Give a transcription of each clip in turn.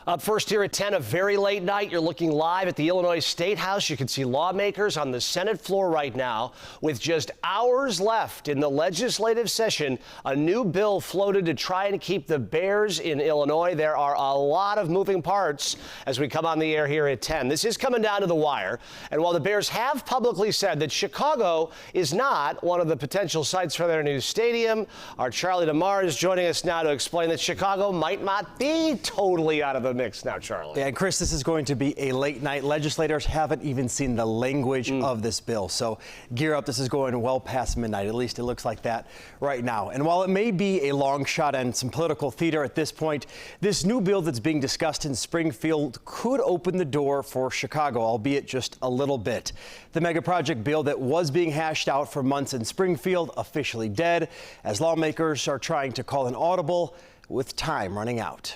Up first here at 10, a very late night. You're looking live at the Illinois State House. You can see lawmakers on the Senate floor right now. With just hours left in the legislative session, a new bill floated to try and keep the Bears in Illinois. There are a lot of moving parts as we come on the air here at 10. This is coming down to the wire. And while the Bears have publicly said that Chicago is not one of the potential sites for their new stadium, our Charlie DeMar is joining us now to explain that Chicago might not be totally out of the mix now, Charlie. Yeah, and Chris, this is going to be a late night. Legislators haven't even seen the language of this bill. So gear up. This is going well past midnight. At least it looks like that right now. And while it may be a long shot and some political theater at this point, this new bill that's being discussed in Springfield could open the door for Chicago, albeit just a little bit. The mega project bill that was being hashed out for months in Springfield officially dead as lawmakers are trying to call an audible with time running out.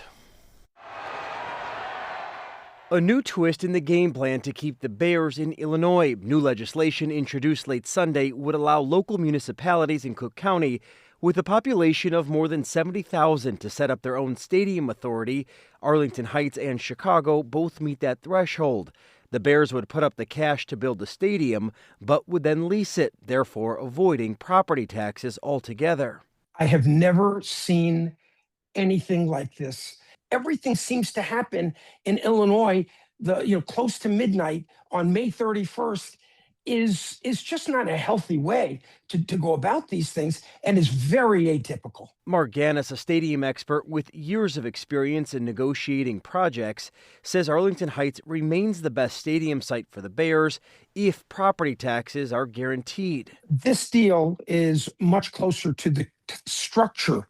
A new twist in the game plan to keep the Bears in Illinois. New legislation introduced late Sunday would allow local municipalities in Cook County with a population of more than 70,000 to set up their own stadium authority. Arlington Heights and Chicago both meet that threshold. The Bears would put up the cash to build the stadium, but would then lease it, therefore avoiding property taxes altogether. I have never seen anything like this. Everything seems to happen in Illinois, close to midnight on May 31st is just not a healthy way to go about these things and is very atypical. Mark Gannis, a stadium expert with years of experience in negotiating projects, says Arlington Heights remains the best stadium site for the Bears if property taxes are guaranteed. This deal is much closer to the structure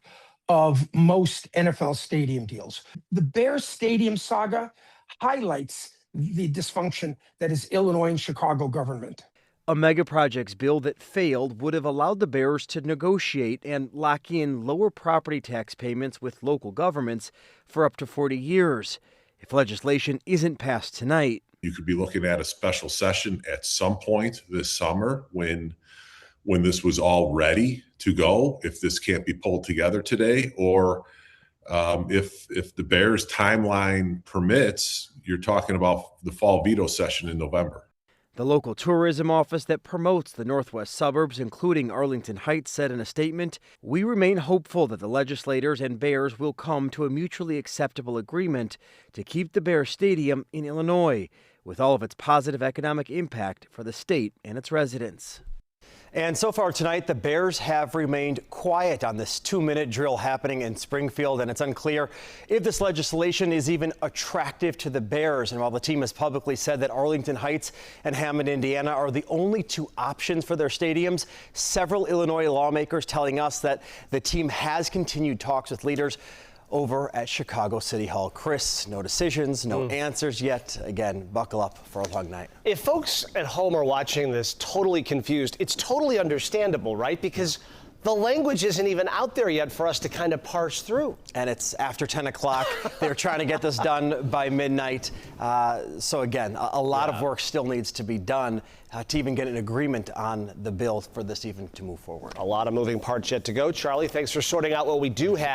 of most NFL stadium deals. The Bears stadium saga highlights the dysfunction that is Illinois and Chicago government. A mega projects bill that failed would have allowed the Bears to negotiate and lock in lower property tax payments with local governments for up to 40 years. If legislation isn't passed tonight, you could be looking at a special session at some point this summer when this was all ready to go, if this can't be pulled together today, or if the Bears timeline permits, you're talking about the fall veto session in November. The local tourism office that promotes the northwest suburbs, including Arlington Heights, said in a statement, "We remain hopeful that the legislators and Bears will come to a mutually acceptable agreement to keep the Bears Stadium in Illinois, with all of its positive economic impact for the state and its residents." And so far tonight, the Bears have remained quiet on this 2-minute drill happening in Springfield, and it's unclear if this legislation is even attractive to the Bears. And while the team has publicly said that Arlington Heights and Hammond, Indiana are the only two options for their stadiums, several Illinois lawmakers telling us that the team has continued talks with leaders over at Chicago City Hall. Chris, no decisions, no answers yet. Again, buckle up for a long night. If folks at home are watching this totally confused, it's totally understandable, right? Because the language isn't even out there yet for us to kind of parse through. And it's after 10 o'clock. They're trying to get this done by midnight. So again, a lot of work still needs to be done to even get an agreement on the bill for this even to move forward. A lot of moving parts yet to go. Charlie, thanks for sorting out what we do have.